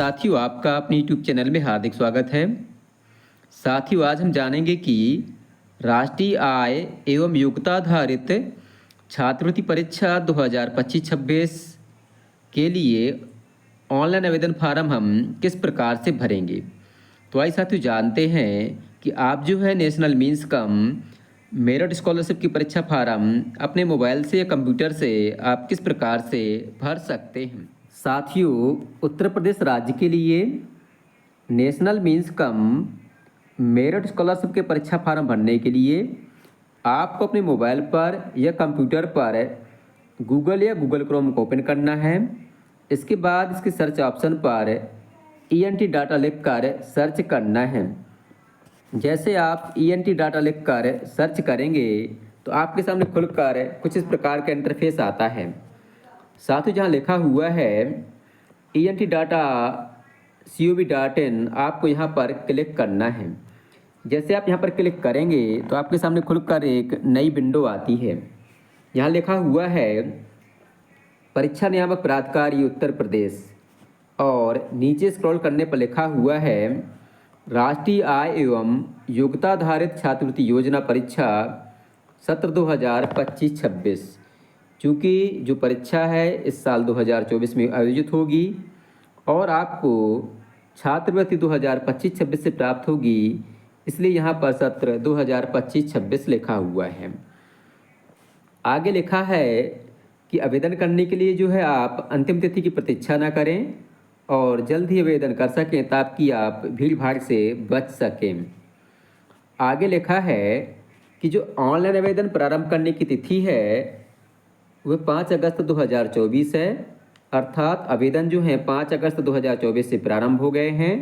साथियों, आपका अपने यूट्यूब चैनल में हार्दिक स्वागत है। साथियों, आज हम जानेंगे कि राष्ट्रीय आय एवं योग्यता आधारित छात्रवृत्ति परीक्षा 2025-26 के लिए ऑनलाइन आवेदन फार्म हम किस प्रकार से भरेंगे। तो आइए साथियों जानते हैं कि आप जो है national means cum merit scholarship की परीक्षा फार्म अपने मोबाइल से या कंप्यूटर से आप किस प्रकार से भर सकते हैं। साथियों, उत्तर प्रदेश राज्य के लिए national means cum merit scholarship के परीक्षा फार्म भरने के लिए आपको अपने मोबाइल पर या कंप्यूटर पर गूगल या गूगल क्रोम को ओपन करना है। इसके बाद इसके सर्च ऑप्शन पर ENT डाटा लिखकर सर्च करना है। जैसे आप ENT डाटा लिखकर सर्च करेंगे तो आपके सामने खुलकर कुछ इस प्रकार का इंटरफेस आता है। साथ ही जहाँ लिखा हुआ है ENT डाटा COV.in, आपको यहाँ पर क्लिक करना है। जैसे आप यहाँ पर क्लिक करेंगे तो आपके सामने खुलकर एक नई विंडो आती है। यहाँ लिखा हुआ है परीक्षा नियामक प्राधिकारी उत्तर प्रदेश, और नीचे स्क्रॉल करने पर लिखा हुआ है राष्ट्रीय आय एवं योग्यता आधारित छात्रवृत्ति योजना परीक्षा सत्र 2025-26। चूँकि जो परीक्षा है इस साल 2024 में आयोजित होगी और आपको छात्रवृत्ति 2025-26 से प्राप्त होगी, इसलिए यहाँ पर सत्र 2025-26 लिखा हुआ है। आगे लिखा है कि आवेदन करने के लिए जो है आप अंतिम तिथि की प्रतीक्षा न करें और जल्द ही आवेदन कर सकें ताकि आप भीड़ भाड़ से बच सकें। आगे लिखा है कि जो ऑनलाइन आवेदन प्रारंभ करने की तिथि है वह 5 अगस्त 2024 है, अर्थात आवेदन जो है 5 अगस्त 2024 से प्रारंभ हो गए हैं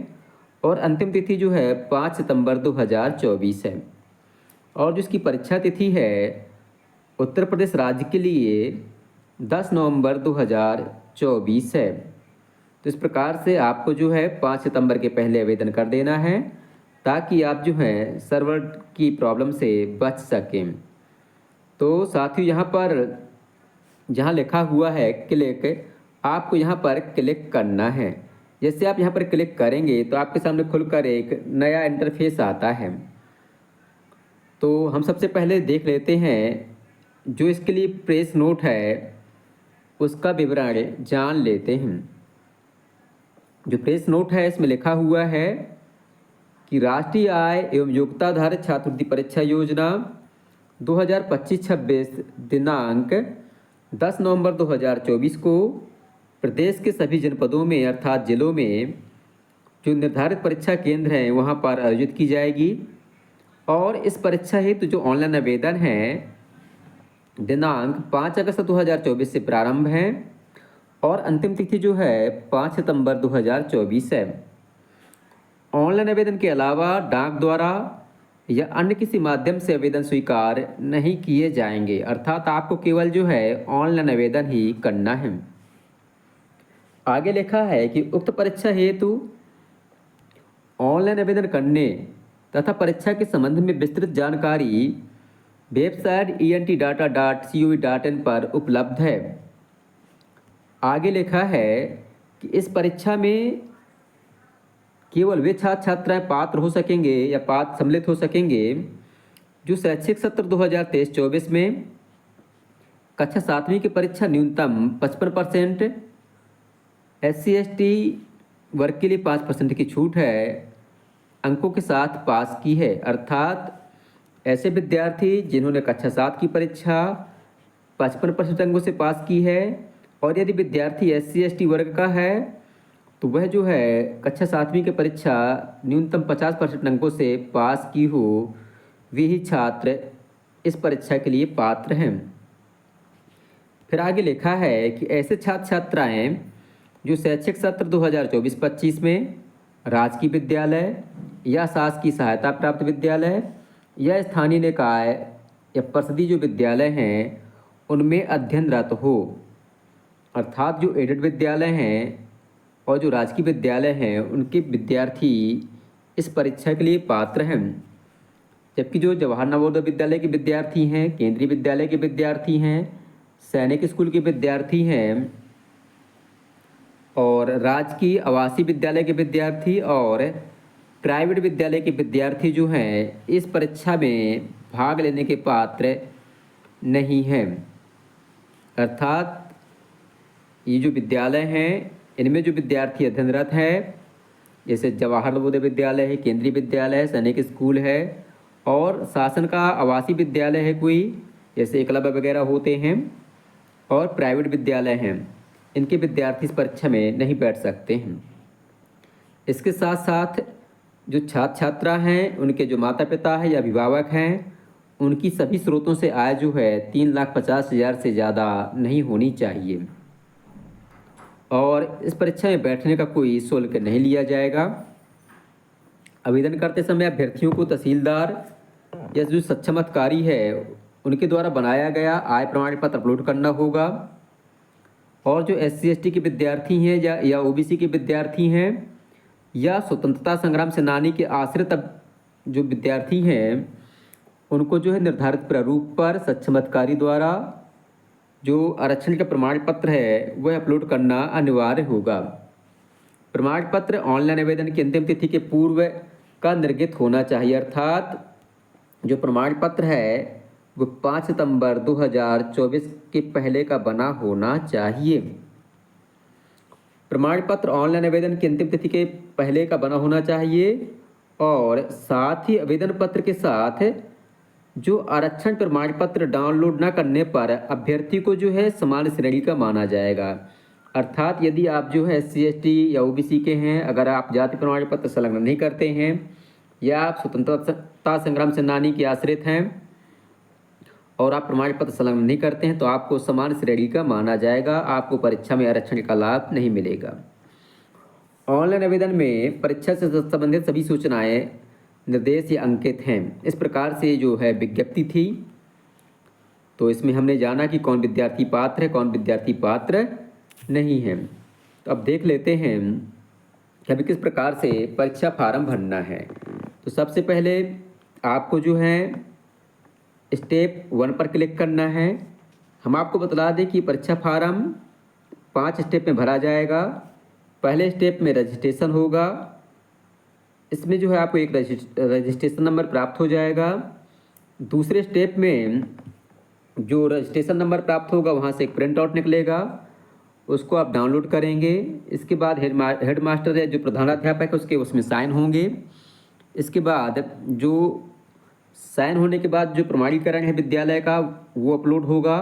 और अंतिम तिथि जो है 5 सितंबर 2024 है। और जिसकी परीक्षा तिथि है उत्तर प्रदेश राज्य के लिए 10 नवंबर 2024 है। तो इस प्रकार से आपको जो है 5 सितंबर के पहले आवेदन कर देना है ताकि आप जो है सर्वर की प्रॉब्लम से बच सकें। तो साथियों, यहाँ पर जहाँ लिखा हुआ है क्लिक, आपको यहाँ पर क्लिक करना है। जैसे आप यहाँ पर क्लिक करेंगे तो आपके सामने खुलकर एक नया इंटरफेस आता है। तो हम सबसे पहले देख लेते हैं जो इसके लिए प्रेस नोट है उसका विवरण जान लेते हैं। जो प्रेस नोट है इसमें लिखा हुआ है कि राष्ट्रीय आय एवं योग्यता आधारित छात्रवृत्ति परीक्षा योजना 2025-26 दिनांक 10 नवंबर 2024 को प्रदेश के सभी जनपदों में अर्थात जिलों में जो निर्धारित परीक्षा केंद्र हैं वहां पर आयोजित की जाएगी। और इस परीक्षा हेतु जो ऑनलाइन आवेदन है दिनांक 5 अगस्त 2024 से प्रारंभ है और अंतिम तिथि जो है 5 सितंबर 2024 है। ऑनलाइन आवेदन के अलावा डाक द्वारा या अन्य किसी माध्यम से आवेदन स्वीकार नहीं किए जाएंगे, अर्थात आपको केवल जो है ऑनलाइन आवेदन ही करना है। आगे लिखा है कि उक्त परीक्षा हेतु ऑनलाइन आवेदन करने तथा परीक्षा के संबंध में विस्तृत जानकारी वेबसाइट entdata.cov.in पर उपलब्ध है। आगे लिखा है कि इस परीक्षा में केवल वे छात्र छात्राएं पात्र हो सकेंगे या पात्र सम्मिलित हो सकेंगे जो शैक्षिक सत्र 2023-24 में कक्षा 7वीं की परीक्षा न्यूनतम 55%, SC/ST वर्ग के लिए 5% की छूट है अंकों के साथ पास की है। अर्थात ऐसे विद्यार्थी जिन्होंने कक्षा 7 की परीक्षा 55% अंकों से पास की है, और यदि विद्यार्थी SC/ST वर्ग का है तो वह जो है कक्षा 7वीं की परीक्षा न्यूनतम 50% अंकों से पास की हो, वे ही छात्र इस परीक्षा के लिए पात्र हैं। फिर आगे लिखा है कि ऐसे छात्र छात्राएं जो शैक्षिक सत्र 2024-25 में राजकीय विद्यालय या शासकीय सहायता प्राप्त विद्यालय या स्थानीय निकाय या परिषदीय जो विद्यालय हैं उनमें अध्ययनरत हो, अर्थात जो एडेड विद्यालय हैं और जो राजकीय विद्यालय हैं उनके विद्यार्थी इस परीक्षा के लिए पात्र हैं। जबकि जो जवाहर नवोदय विद्यालय के विद्यार्थी हैं, केंद्रीय विद्यालय के विद्यार्थी हैं, सैनिक स्कूल के विद्यार्थी हैं और राजकीय आवासीय विद्यालय के विद्यार्थी और प्राइवेट विद्यालय के विद्यार्थी जो हैं इस परीक्षा में भाग लेने के पात्र नहीं हैं। अर्थात ये जो विद्यालय हैं इनमें जो विद्यार्थी अध्ययनरत है, जैसे जवाहर नवोदय विद्यालय है, केंद्रीय विद्यालय है, सैनिक स्कूल है और शासन का आवासीय विद्यालय है कोई, जैसे एकलव्य वगैरह होते हैं, और प्राइवेट विद्यालय हैं, इनके विद्यार्थी इस परीक्षा में नहीं बैठ सकते हैं। इसके साथ साथ जो छात्र छात्रा हैं उनके जो माता पिता हैं या अभिभावक हैं उनकी सभी स्रोतों से आय जो है 3,50,000 से ज़्यादा नहीं होनी चाहिए और इस परीक्षा में बैठने का कोई शुल्क नहीं लिया जाएगा। आवेदन करते समय अभ्यर्थियों को तहसीलदार या जो सक्षम अधिकारी है उनके द्वारा बनाया गया आय प्रमाण पत्र अपलोड करना होगा और जो SC/ST के विद्यार्थी हैं या OBC के विद्यार्थी हैं या स्वतंत्रता संग्राम सेनानी के आश्रित जो विद्यार्थी हैं उनको जो है निर्धारित प्रारूप पर सक्षम अधिकारी द्वारा जो आरक्षण का प्रमाण पत्र है वह अपलोड करना अनिवार्य होगा। प्रमाण पत्र ऑनलाइन आवेदन की अंतिम तिथि के पूर्व का निर्गत होना चाहिए, अर्थात जो प्रमाण पत्र है वो 5 सितंबर 2024 के पहले का बना होना चाहिए। प्रमाण पत्र ऑनलाइन आवेदन की अंतिम तिथि के पहले का बना होना चाहिए और साथ ही आवेदन पत्र के साथ जो आरक्षण प्रमाण पत्र डाउनलोड न करने पर अभ्यर्थी को जो है सामान्य श्रेणी का माना जाएगा। अर्थात यदि आप जो है SC/ST या OBC के हैं, अगर आप जाति प्रमाण पत्र संलग्न नहीं करते हैं या आप स्वतंत्रता संग्राम सेनानी के आश्रित हैं और आप प्रमाण पत्र संलग्न नहीं करते हैं तो आपको समान श्रेणी का माना जाएगा, आपको परीक्षा में आरक्षण का लाभ नहीं मिलेगा। ऑनलाइन आवेदन में परीक्षा से संबंधित सभी सूचनाएं निर्देश या अंकित हैं। इस प्रकार से जो है विज्ञप्ति थी, तो इसमें हमने जाना कि कौन विद्यार्थी पात्र है, कौन विद्यार्थी पात्र नहीं है। तो अब देख लेते हैं कि अभी किस प्रकार से परीक्षा फार्म भरना है। तो सबसे पहले आपको जो है स्टेप 1 पर क्लिक करना है। हम आपको बता दें कि परीक्षा फार्म 5 स्टेप में भरा जाएगा। पहले स्टेप में रजिस्ट्रेशन होगा, इसमें जो है आपको एक रजिस्ट्रेशन नंबर प्राप्त हो जाएगा। दूसरे स्टेप में जो रजिस्ट्रेशन नंबर प्राप्त होगा वहाँ से एक प्रिंट आउट निकलेगा, उसको आप डाउनलोड करेंगे। इसके बाद हेड मास्टर या जो प्रधानाध्यापक है उसके उसमें साइन होंगे। इसके बाद जो साइन होने के बाद जो प्रमाणीकरण है विद्यालय का वो अपलोड होगा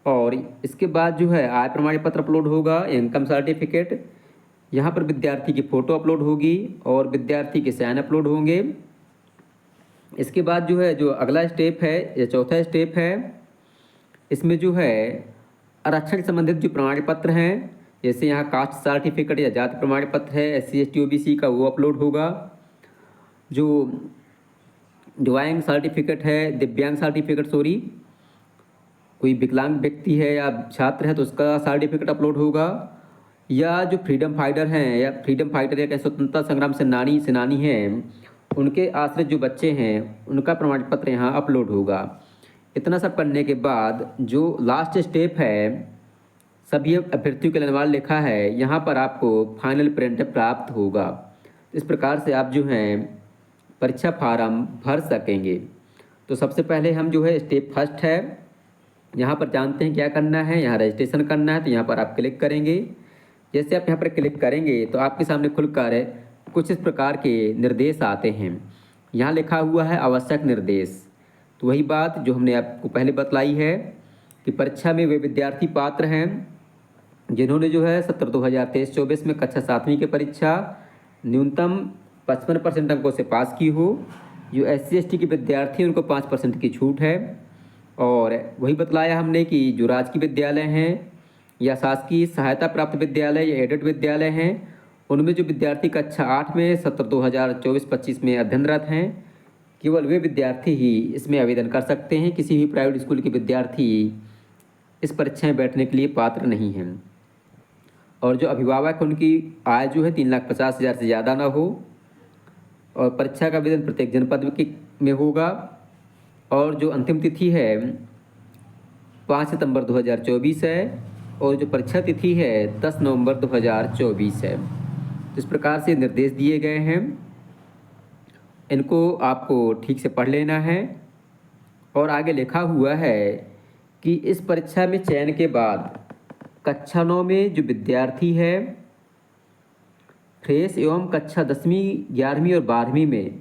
और इसके बाद जो है आय प्रमाण पत्र अपलोड होगा, इनकम सर्टिफिकेट, यहाँ पर विद्यार्थी की फ़ोटो अपलोड होगी और विद्यार्थी के साइन अपलोड होंगे। इसके बाद जो है जो अगला स्टेप है या चौथा स्टेप है, इसमें जो है आरक्षण संबंधित जो प्रमाण पत्र हैं, जैसे यहाँ कास्ट सर्टिफिकेट या जाति प्रमाण पत्र है SC/ST OBC का वो अपलोड होगा। जो दिव्यांग सर्टिफिकेट है, दिव्यांग सर्टिफिकेट कोई विकलांग व्यक्ति है या छात्र है तो उसका सर्टिफिकेट अपलोड होगा। या जो फ्रीडम फाइटर हैं या स्वतंत्रता संग्राम सेनानी हैं उनके आश्रित जो बच्चे हैं उनका प्रमाण पत्र यहाँ अपलोड होगा। इतना सब करने के बाद जो लास्ट स्टेप है सभी अभ्यर्थियों के लिए लिखा है, यहाँ पर आपको फाइनल प्रिंट प्राप्त होगा। इस प्रकार से आप जो हैं परीक्षा फार्म भर सकेंगे। तो सबसे पहले हम जो है स्टेप फर्स्ट है, यहाँ पर जानते हैं क्या करना है, यहाँ रजिस्ट्रेशन करना है। तो यहाँ पर आप क्लिक करेंगे। जैसे आप यहाँ पर क्लिक करेंगे तो आपके सामने खुलकर कुछ इस प्रकार के निर्देश आते हैं। यहाँ लिखा हुआ है आवश्यक निर्देश। तो वही बात जो हमने आपको पहले बतलाई है कि परीक्षा में वे विद्यार्थी पात्र हैं जिन्होंने जो है सत्र 2023-24 में कक्षा 7वीं की परीक्षा न्यूनतम 55% अंकों से पास की हो। जो SC/ST के विद्यार्थी हैं उनको 5% की छूट है। और वही बतलाया हमने कि जो राजकीय विद्यालय हैं या शासकीय सहायता प्राप्त विद्यालय या एडेड विद्यालय हैं उनमें जो विद्यार्थी कक्षा 8 में सत्र 2024-25 में अध्ययनरत हैं, केवल वे विद्यार्थी ही इसमें आवेदन कर सकते हैं। किसी भी प्राइवेट स्कूल के विद्यार्थी इस परीक्षा में बैठने के लिए पात्र नहीं हैं। और जो अभिभावक उनकी आय जो है 3,50,000 से ज़्यादा ना हो और परीक्षा का आवेदन प्रत्येक जनपद में होगा। और जो अंतिम तिथि है 5 सितंबर 2024 है और जो परीक्षा तिथि है 10 नवंबर 2024 है। तो इस प्रकार से निर्देश दिए गए हैं, इनको आपको ठीक से पढ़ लेना है। और आगे लिखा हुआ है कि इस परीक्षा में चयन के बाद कक्षा 9 में जो विद्यार्थी है फ्रेश एवं कक्षा 10वीं 11वीं और 12वीं में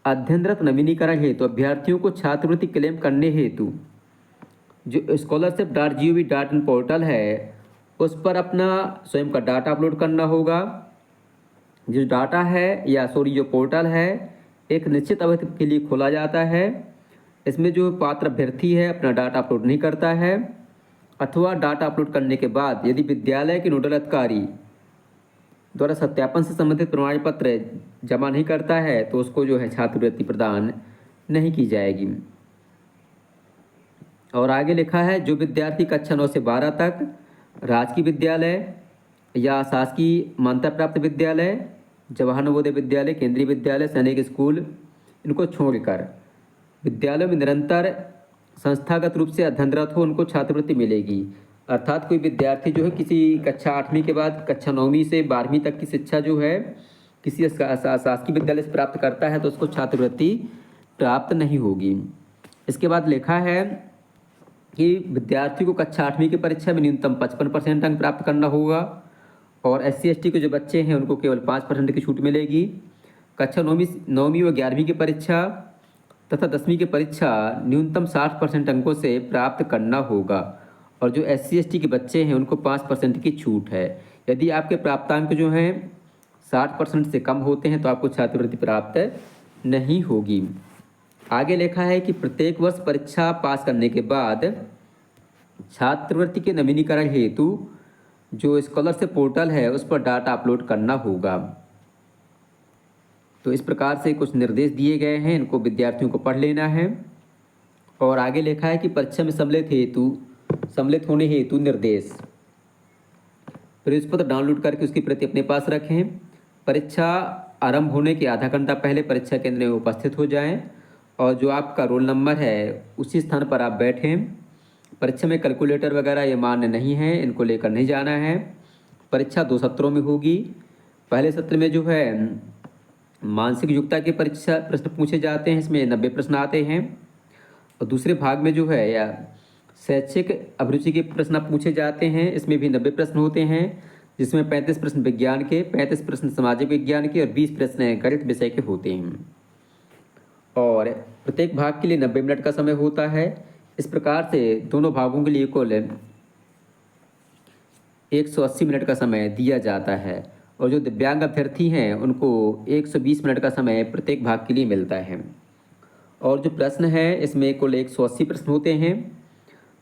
अध्ययनरत नवीनीकरण हेतु अभ्यर्थियों को छात्रवृत्ति क्लेम करने हेतु जो scholarship.gov.in पोर्टल है उस पर अपना स्वयं का डाटा अपलोड करना होगा। जो डाटा है जो पोर्टल है एक निश्चित अवधि के लिए खोला जाता है। इसमें जो पात्र अभ्यर्थी है अपना डाटा अपलोड नहीं करता है अथवा डाटा अपलोड करने के बाद यदि विद्यालय के नोडल अधिकारी द्वारा सत्यापन से संबंधित प्रमाण पत्र जमा नहीं करता है तो उसको जो है छात्रवृत्ति प्रदान नहीं की जाएगी। और आगे लिखा है जो विद्यार्थी कक्षा 9 से 12 तक राजकीय विद्यालय या शासकीय मान्यता प्राप्त विद्यालय, जवाहर नवोदय विद्यालय, केंद्रीय विद्यालय, सैनिक स्कूल इनको छोड़कर विद्यालयों में निरंतर संस्थागत रूप से अध्ययनरत हो उनको छात्रवृत्ति मिलेगी। अर्थात कोई विद्यार्थी जो है किसी कक्षा 8वीं के बाद कक्षा 9वीं से 12वीं तक की शिक्षा जो है किसी शासकीय विद्यालय से प्राप्त करता है तो उसको छात्रवृत्ति प्राप्त नहीं होगी। इसके बाद लिखा है कि विद्यार्थी को कक्षा 8वीं की परीक्षा में न्यूनतम 55% अंक प्राप्त करना होगा और SC/ST के जो बच्चे हैं उनको केवल 5% की छूट मिलेगी। कक्षा 9वीं व 11वीं की परीक्षा तथा 10वीं की परीक्षा न्यूनतम 60% अंकों से प्राप्त करना होगा और जो SC/ST के बच्चे हैं उनको 5% की छूट है। यदि आपके प्राप्तांक जो हैं 60% से कम होते हैं तो आपको छात्रवृत्ति प्राप्त नहीं होगी। आगे लिखा है कि प्रत्येक वर्ष परीक्षा पास करने के बाद छात्रवृत्ति के नवीनीकरण हेतु जो स्कॉलरशिप पोर्टल है उस पर डाटा अपलोड करना होगा। तो इस प्रकार से कुछ निर्देश दिए गए हैं, इनको विद्यार्थियों को पढ़ लेना है। और आगे लिखा है कि परीक्षा में सम्मिलित होने हेतु निर्देश प्रवेश पत्र डाउनलोड करके उसकी प्रति अपने पास रखें। परीक्षा आरंभ होने के आधा घंटा पहले परीक्षा केंद्र में उपस्थित हो जाएं और जो आपका रोल नंबर है उसी स्थान पर आप बैठें। परीक्षा में कैलकुलेटर वगैरह ये मान्य नहीं है, इनको लेकर नहीं जाना है। परीक्षा 2 सत्रों में होगी। पहले सत्र में जो है मानसिक योग्यता के परीक्षा प्रश्न पूछे जाते हैं, इसमें 90 प्रश्न आते हैं। और दूसरे भाग में जो है या शैक्षिक अभिरुचि के प्रश्न पूछे जाते हैं, इसमें भी 90 प्रश्न होते हैं, जिसमें 35 प्रश्न विज्ञान के, 35 प्रश्न सामाजिक विज्ञान के और 20 प्रश्न गणित विषय के होते हैं। और प्रत्येक भाग के लिए 90 मिनट का समय होता है। इस प्रकार से दोनों भागों के लिए कुल 180 मिनट का समय दिया जाता है और जो दिव्यांग अभ्यर्थी हैं उनको 120 मिनट का समय प्रत्येक भाग के लिए मिलता है। और जो प्रश्न है इसमें कुल 180 प्रश्न होते हैं।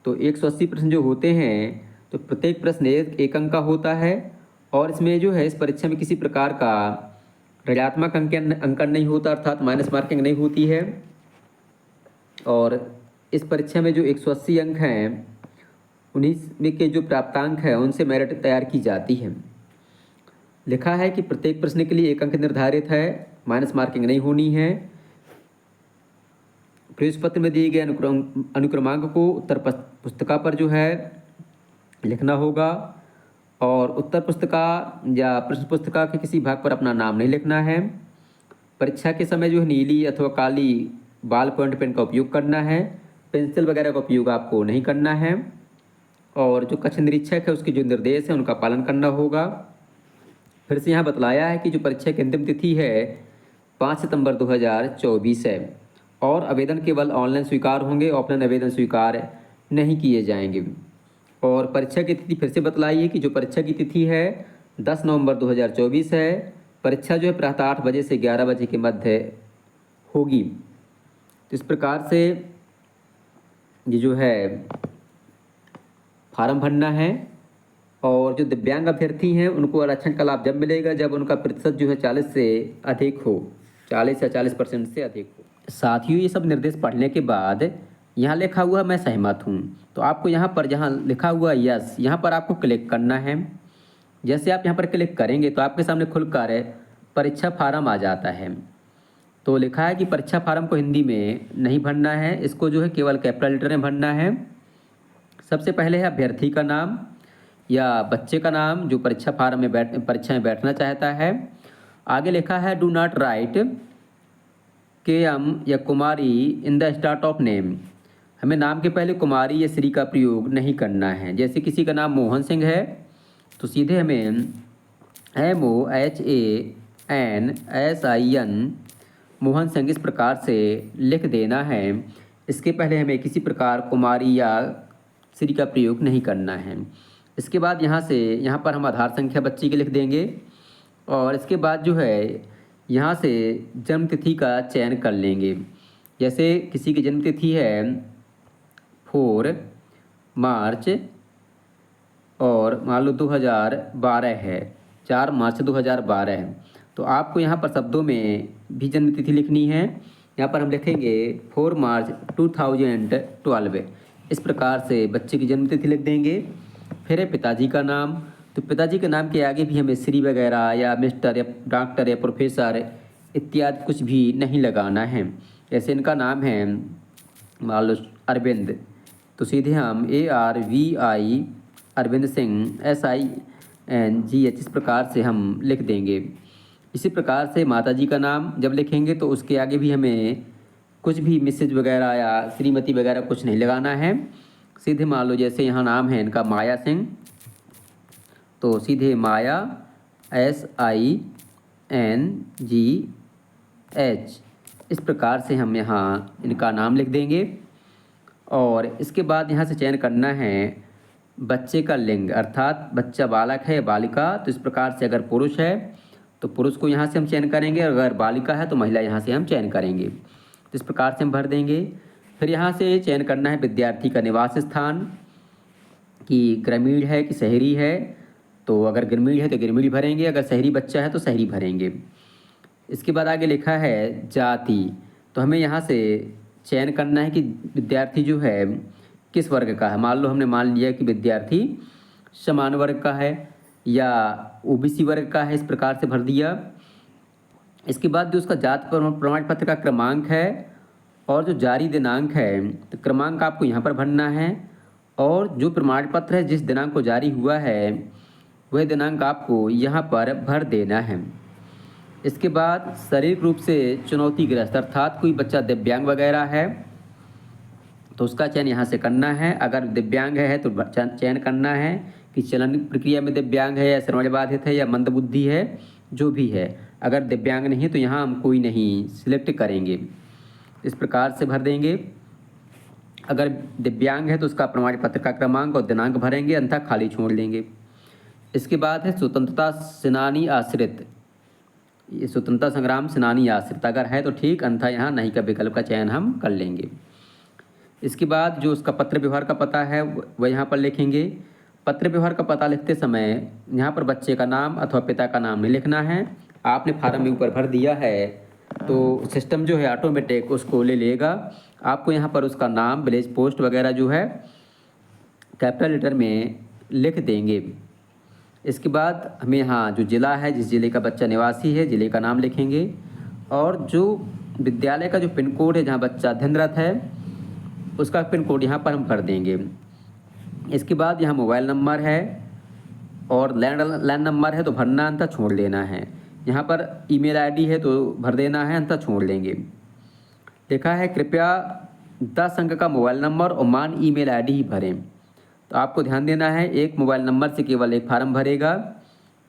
तो 180 प्रश्न जो होते हैं तो प्रत्येक प्रश्न एक अंक का होता है और इसमें जो है इस परीक्षा में किसी प्रकार का ऋणात्मक अंकन नहीं होता, अर्थात माइनस मार्किंग नहीं होती है। और इस परीक्षा में जो 180 अंक हैं उन्हीं में के जो प्राप्तांक है उनसे मेरिट तैयार की जाती है। लिखा है कि प्रत्येक प्रश्न के लिए 1 अंक निर्धारित है, माइनस मार्किंग नहीं होनी है। प्रवेश पत्र में दिए गए अनुक्रमांक को उत्तर पुस्तिका पर जो है लिखना होगा और उत्तर पुस्तिका या प्रश्न पुस्तिका के किसी भाग पर अपना नाम नहीं लिखना है। परीक्षा के समय जो है नीली अथवा काली बाल पॉइंट पेन का उपयोग करना है, पेंसिल वगैरह का उपयोग आपको नहीं करना है। और जो कक्ष निरीक्षक है उसके जो निर्देश हैं उनका पालन करना होगा। फिर से यहाँ बतलाया है कि जो परीक्षा की अंतिम तिथि है 5 सितंबर 2024 है और आवेदन केवल ऑनलाइन स्वीकार होंगे, ऑफलाइन आवेदन स्वीकार नहीं किए जाएंगे। और परीक्षा की तिथि फिर से बतलाई है कि जो परीक्षा की तिथि है 10 नवंबर 2024 है। परीक्षा जो है प्रातः 8 बजे से 11 बजे के मध्य होगी। तो इस प्रकार से ये जो है फार्म भरना है। और जो दिव्यांग अभ्यर्थी हैं उनको आरक्षण का लाभ जब मिलेगा जब उनका प्रतिशत जो है 40 से अधिक हो, 40 या 40% से अधिक हो। साथियों ये सब निर्देश पढ़ने के बाद यहाँ लिखा हुआ मैं सहमत हूँ, तो आपको यहाँ पर जहाँ लिखा हुआ यस यहाँ पर आपको क्लिक करना है। जैसे आप यहाँ पर क्लिक करेंगे तो आपके सामने खुलकर परीक्षा फार्म आ जाता है। तो लिखा है कि परीक्षा फार्म को हिंदी में नहीं भरना है, इसको जो है केवल कैपिटल लेटर में भरना है। सबसे पहले है अभ्यर्थी का नाम, या बच्चे का नाम जो परीक्षा फार्म में परीक्षा में बैठना चाहता है। आगे लिखा है do not write K M या Kumari in the start of name. हमें नाम के पहले कुमारी या श्री का प्रयोग नहीं करना है। जैसे किसी का नाम मोहन सिंह है तो सीधे हमें MOHANSIN मोहन सिंह इस प्रकार से लिख देना है। इसके पहले हमें किसी प्रकार कुमारी या श्री का प्रयोग नहीं करना है। इसके बाद यहाँ पर हम आधार संख्या बच्चे की लिख देंगे और इसके बाद जो है यहाँ से जन्म तिथि का चयन कर लेंगे। जैसे किसी की जन्म तिथि है 4 मार्च और मान लो 2012 है, 4 मार्च 2012 है, तो आपको यहाँ पर शब्दों में भी जन्म तिथि लिखनी है। यहाँ पर हम लिखेंगे 4 मार्च 2012। इस प्रकार से बच्चे की जन्म तिथि लिख देंगे। फिर है पिताजी का नाम, तो पिताजी के नाम के आगे भी हमें श्री वगैरह या मिस्टर या डॉक्टर या प्रोफेसर इत्यादि कुछ भी नहीं लगाना है। जैसे इनका नाम है मान लो अरविंद, तो सीधे हम ARVI अरविंद सिंह SINGH इस प्रकार से हम लिख देंगे। इसी प्रकार से माताजी का नाम जब लिखेंगे तो उसके आगे भी हमें कुछ भी मिसेज वगैरह या श्रीमती वगैरह कुछ नहीं लगाना है। सीधे मान लो जैसे यहाँ नाम है इनका माया सिंह, तो सीधे माया SINGH इस प्रकार से हम यहाँ इनका नाम लिख देंगे। और इसके बाद यहाँ से चयन करना है बच्चे का लिंग, अर्थात बच्चा बालक है या बालिका। तो इस प्रकार से अगर पुरुष है तो पुरुष को यहाँ से हम चयन करेंगे, अगर बालिका है तो महिला यहाँ से हम चयन करेंगे। तो इस प्रकार से हम भर देंगे। फिर यहाँ से चयन करना है विद्यार्थी का निवास स्थान, कि ग्रामीण है कि शहरी है। तो अगर ग्रामीण है तो ग्रामीण भरेंगे, अगर शहरी बच्चा है तो शहरी भरेंगे। इसके बाद आगे लिखा है जाति, तो हमें यहाँ से चयन करना है कि विद्यार्थी जो है किस वर्ग का है। मान लो हमने मान लिया कि विद्यार्थी समान वर्ग का है या OBC वर्ग का है, इस प्रकार से भर दिया। इसके बाद जो उसका जाति प्रमाण पत्र का क्रमांक है और जो जारी दिनांक है, तो क्रमांक आपको यहाँ पर भरना है और जो प्रमाण पत्र है जिस दिनांक को जारी हुआ है वह दिनांक आपको यहाँ पर भर देना है। इसके बाद शारीरिक रूप से चुनौतीग्रस्त, अर्थात कोई बच्चा दिव्यांग वगैरह है तो उसका चयन यहाँ से करना है। अगर दिव्यांग है तो चयन करना है कि चलन प्रक्रिया में दिव्यांग है या श्रवण बाधित है या मंदबुद्धि है, जो भी है। अगर दिव्यांग नहीं है तो यहाँ हम कोई नहीं सिलेक्ट करेंगे, इस प्रकार से भर देंगे। अगर दिव्यांग है तो उसका प्रमाण पत्र का क्रमांक और दिनांक भरेंगे, अन्यथा खाली छोड़ देंगे। इसके बाद है स्वतंत्रता सेनानी आश्रित, ये स्वतंत्रता संग्राम सेनानी आश्रित अगर है तो ठीक, अन्यथा यहाँ नहीं का विकल्प का चयन हम कर लेंगे। इसके बाद जो उसका पत्र व्यवहार का पता है वह यहाँ पर लिखेंगे। पत्र व्यवहार का पता लिखते समय यहाँ पर बच्चे का नाम अथवा पिता का नाम नहीं लिखना है। आपने फार्म में ऊपर भर दिया है तो सिस्टम जो है ऑटोमेटिक उसको ले लेगा। आपको यहाँ पर उसका नाम, विलेज पोस्ट वगैरह जो है कैपिटल लेटर में लिख देंगे। इसके बाद हमें यहाँ जो ज़िला है, जिस ज़िले का बच्चा निवासी है, ज़िले का नाम लिखेंगे और जो विद्यालय का जो पिन कोड है जहाँ बच्चा अध्ययनरत है उसका पिन कोड यहाँ पर हम भर देंगे। इसके बाद यहाँ मोबाइल नंबर है और लैंडलाइन नंबर है तो भरना, अंतर छोड़ देना है। यहाँ पर ईमेल आईडी है तो भर देना है, अंतर छोड़ देंगे। लिखा है कृपया 10 अंक का मोबाइल नंबर और मान ईमेल आईडी ही भरें। तो आपको ध्यान देना है एक मोबाइल नंबर से केवल एक फार्म भरेगा,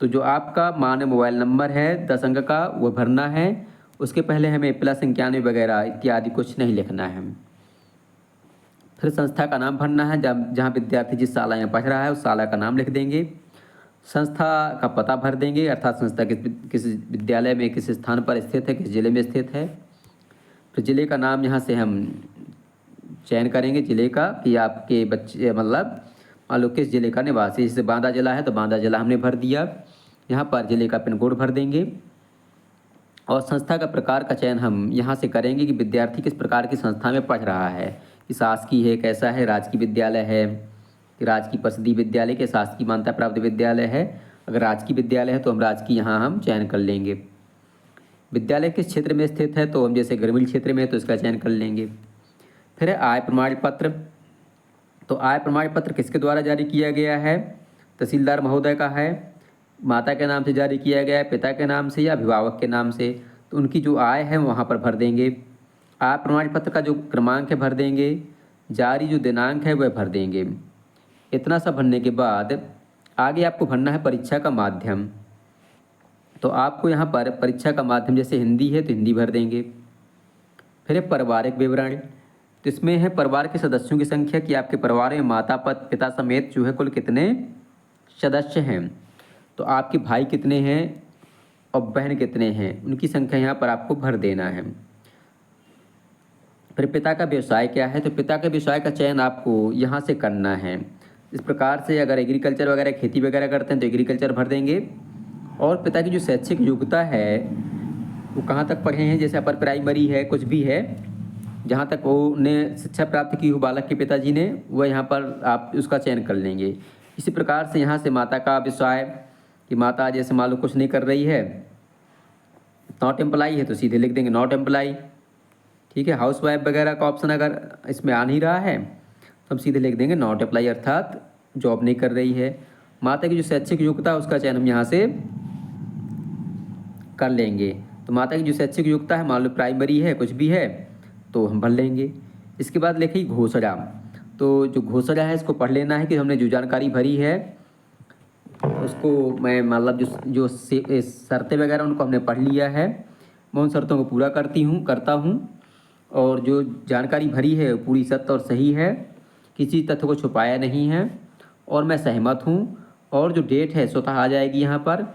तो जो आपका मान्य मोबाइल नंबर है 10 अंक का वो भरना है। उसके पहले हमें +91 वगैरह इत्यादि कुछ नहीं लिखना है। फिर संस्था का नाम भरना है, जहाँ विद्यार्थी जिस शाला में पढ़ रहा है उस शाला का नाम लिख देंगे। संस्था का पता भर देंगे, अर्थात संस्था किस विद्यालय में किस स्थान पर स्थित है, किस जिले में स्थित है। फिर जिले का नाम यहाँ से हम चयन करेंगे जिले का, कि आपके बच्चे मतलब मान लो किस जिले का निवासी। जैसे बांदा जिला है तो बांदा जिला हमने भर दिया। यहाँ पर जिले का पिन कोड भर देंगे और संस्था का प्रकार का चयन हम यहाँ से करेंगे कि विद्यार्थी किस प्रकार की संस्था में पढ़ रहा है, कि शासकीय है, कैसा है, राजकीय विद्यालय है कि राजकीय परिषदीय विद्यालय के शासकीय मान्यता प्राप्त विद्यालय है। अगर राजकीय विद्यालय है तो हम राजकीय यहाँ हम चयन कर लेंगे। विद्यालय किस क्षेत्र में स्थित है तो हम जैसे ग्रामीण क्षेत्र में है तो इसका चयन कर लेंगे। फिर है आय प्रमाण पत्र, तो आय प्रमाण पत्र किसके द्वारा जारी किया गया है तहसीलदार महोदय का है, माता के नाम से जारी किया गया है, पिता के नाम से या अभिभावक के नाम से, तो उनकी जो आय है वहाँ पर भर देंगे। आप प्रमाण पत्र का जो क्रमांक है भर देंगे, जारी जो दिनांक है वह भर देंगे। इतना सब भरने के बाद आगे आपको भरना है परीक्षा का माध्यम। तो आपको यहाँ पर परीक्षा का माध्यम जैसे हिंदी है तो हिंदी भर देंगे। फिर है पारिवारिक विवरण, तो इसमें है परिवार के सदस्यों की संख्या कि आपके परिवार में माता पिता समेत जो है कुल कितने सदस्य हैं। तो आपके भाई कितने हैं और बहन कितने हैं, उनकी संख्या यहाँ पर आपको भर देना है। फिर पिता का व्यवसाय क्या है, तो पिता के व्यवसाय का चयन आपको यहाँ से करना है। इस प्रकार से अगर एग्रीकल्चर वगैरह खेती वगैरह करते हैं तो एग्रीकल्चर भर देंगे। और पिता की जो शैक्षिक योग्यता है वो कहाँ तक पढ़े हैं, जैसे अपर प्राइमरी है, कुछ भी है, जहाँ तक वो ने शिक्षा प्राप्त की हो बालक के पिताजी ने, वह यहाँ पर आप उसका चयन कर लेंगे। इसी प्रकार से यहाँ से माता का व्यवसाय कि माता जैसे मान लो कुछ नहीं कर रही है, नॉट एम्प्लाई है तो सीधे लिख देंगे नॉट एम्प्लाई। ठीक है, हाउस वाइफ वगैरह का ऑप्शन अगर इसमें आ नहीं रहा है तो हम सीधे लिख देंगे नॉट अप्लाई, अर्थात जॉब नहीं कर रही है। माता की जो शैक्षिक योग्यता है उसका चयन हम यहाँ से कर लेंगे। तो माता की जो शैक्षिक योग्यता है, मान लो प्राइमरी है, कुछ भी है, तो हम भर लेंगे। इसके बाद लिखी घोषणा, तो जो घोषणा है इसको पढ़ लेना है कि हमने जो जानकारी भरी है उसको मैं मतलब जो शर्तें वगैरह उनको हमने पढ़ लिया है, मैं उन शर्तों को पूरा करता हूँ और जो जानकारी भरी है पूरी सत्य और सही है, किसी तथ्य को छुपाया नहीं है और मैं सहमत हूँ। और जो डेट है स्वतः आ जाएगी यहाँ पर।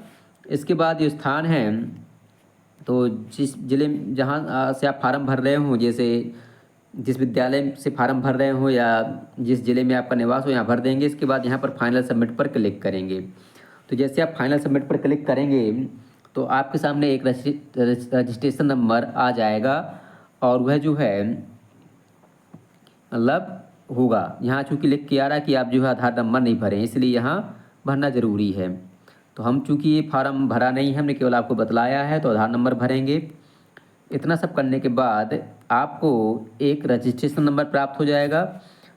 इसके बाद जो स्थान है, तो जिस जिले जहाँ से आप फार्म भर रहे हो, जैसे जिस विद्यालय से फार्म भर रहे हो या जिस जिले में आपका निवास हो, यहाँ भर देंगे। इसके बाद यहाँ पर फाइनल सबमिट पर क्लिक करेंगे। तो जैसे आप फाइनल सबमिट पर क्लिक करेंगे तो आपके सामने एक रजिस्ट्रेशन नंबर आ जाएगा और वह जो है मतलब होगा, यहाँ चूँकि लिख के आ रहा है कि आप जो है आधार नंबर नहीं भरें, इसलिए यहाँ भरना ज़रूरी है। तो हम चूँकि ये फार्म भरा नहीं है, हमने केवल आपको बतलाया है, तो आधार नंबर भरेंगे। इतना सब करने के बाद आपको एक रजिस्ट्रेशन नंबर प्राप्त हो जाएगा।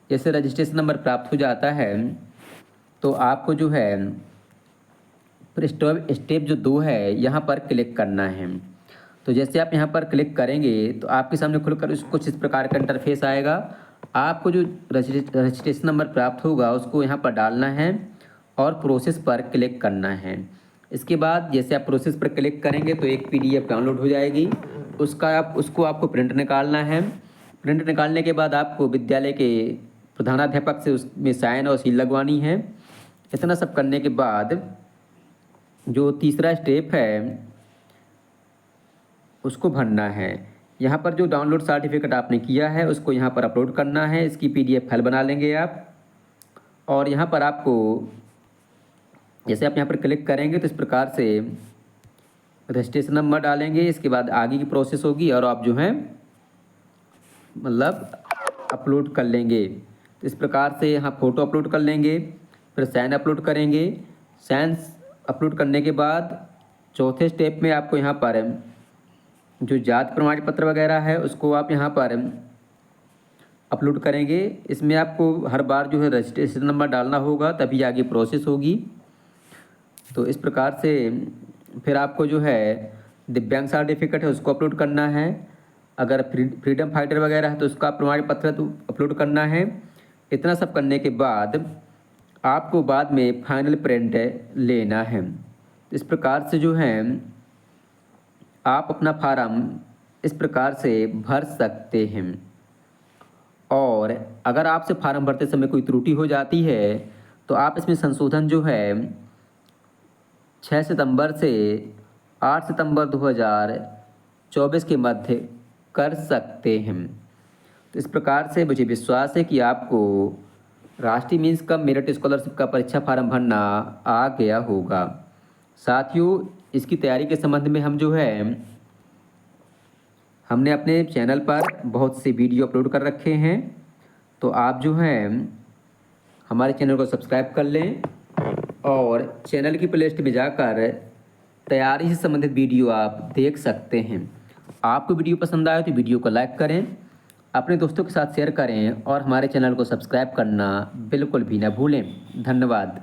जैसे रजिस्ट्रेशन नंबर प्राप्त हो जाता है तो आपको जो है फिर स्टेप जो 2 है यहाँ पर क्लिक करना है। तो जैसे आप यहाँ पर क्लिक करेंगे तो आपके सामने खुलकर कुछ इस प्रकार का इंटरफेस आएगा। आपको जो रजिस्ट्रेशन नंबर प्राप्त होगा उसको यहाँ पर डालना है और प्रोसेस पर क्लिक करना है। इसके बाद जैसे आप प्रोसेस पर क्लिक करेंगे तो एक PDF डाउनलोड हो जाएगी, उसको आपको प्रिंट निकालना है। प्रिंट निकालने के बाद आपको विद्यालय के प्रधानाध्यापक से उसमें साइन और सील लगवानी है। इतना सब करने के बाद जो तीसरा स्टेप है उसको भरना है। यहाँ पर जो डाउनलोड सर्टिफिकेट आपने किया है उसको यहाँ पर अपलोड करना है। इसकी PDF फाइल बना लेंगे आप। और यहाँ पर आपको जैसे आप यहाँ पर क्लिक करेंगे तो इस प्रकार से रजिस्ट्रेशन नंबर डालेंगे। इसके बाद आगे की प्रोसेस होगी और आप जो है मतलब अपलोड कर लेंगे। तो इस प्रकार से यहाँ फ़ोटो अपलोड कर लेंगे, फिर साइन अपलोड करेंगे। साइन अपलोड करने के बाद चौथे स्टेप में आपको यहाँ पर जो जाति प्रमाण पत्र वगैरह है उसको आप यहाँ पर अपलोड करेंगे। इसमें आपको हर बार जो है रजिस्ट्रेशन नंबर डालना होगा, तभी आगे प्रोसेस होगी। तो इस प्रकार से फिर आपको जो है दिव्यांग सर्टिफिकेट है उसको अपलोड करना है। अगर फ्रीडम फाइटर वगैरह है तो उसका प्रमाण पत्र तो अपलोड करना है। इतना सब करने के बाद आपको बाद में फाइनल प्रिंट लेना है। इस प्रकार से जो है आप अपना फार्म इस प्रकार से भर सकते हैं। और अगर आपसे फार्म भरते समय कोई त्रुटि हो जाती है तो आप इसमें संशोधन जो है 6 सितंबर से 8 सितंबर 2024 के मध्य कर सकते हैं। तो इस प्रकार से मुझे विश्वास है कि आपको राष्ट्रीय मीन्स कम मेरिट स्कॉलरशिप का परीक्षा फार्म भरना आ गया होगा। साथियों, इसकी तैयारी के संबंध में हम जो है हमने अपने चैनल पर बहुत से वीडियो अपलोड कर रखे हैं, तो आप जो हैं हमारे चैनल को सब्सक्राइब कर लें और चैनल की प्लेलिस्ट में जाकर तैयारी से संबंधित वीडियो आप देख सकते हैं। आपको वीडियो पसंद आए तो वीडियो को लाइक करें, अपने दोस्तों के साथ शेयर करें और हमारे चैनल को सब्सक्राइब करना बिल्कुल भी ना भूलें। धन्यवाद।